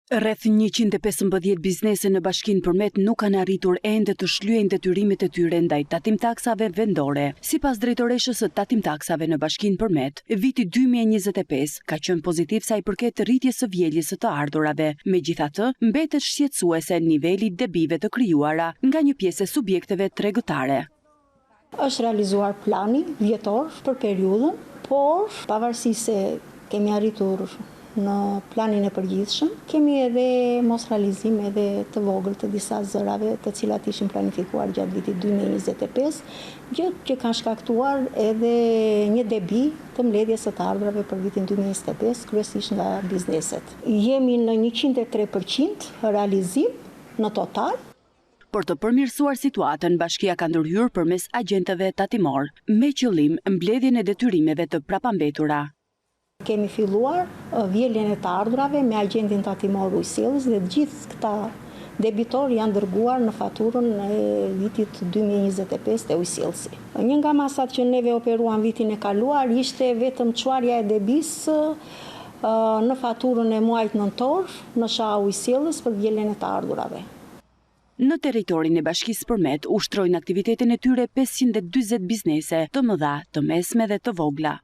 Rreth 115 biznese në Bashkinë Përmet nuk kanë arritur ende të shlyejnë detyrimet e tyre ndaj tatimtaksave vendore. Sipas drejtoreshës së tatimtaksave në Bashkinë Përmet, viti 2025 ka qenë pozitiv sa i përket rritjes së vjeljes së të ardhurave. Megjithatë, mbetet shqetësuese niveli debive të krijuara nga një pjesë e subjekteve tregëtare. Është realizuar plani vjetor për periudhën, por pavarësisht se kemi arritur në planin e përgjithshëm, kemi edhe mos realizim edhe të vogël të disa zërave të cilat ishin planifikuar gjatë vitit 2025, gjë që kanë shkaktuar edhe një debi të mbledhjes së të ardhurave për vitin 2025, kryesisht nga bizneset. Jemi në 103% realizim në total. Për të përmirësuar situatën, bashkia ka ndërhyrë përmes agjentëve tatimor, me qëllim mbledhjen e detyrimeve të prapambetura. Kemi filluar vjeljen e të ardhurave me agentin tatimor ujësjellës dhe gjithë këta debitor janë dërguar në faturën e vitit 2025 të ujësjellësi. Një nga masat që neve operuan vitin e kaluar ishte vetëm çuarja e debis në faturën e muajit nëntor në SHA ujësjellës për vjeljen e të ardhurave. Në territorin e Bashkisë Përmet ushtrojnë aktivitetin e tyre 540 biznese, të mëdha, të mesme dhe të vogla.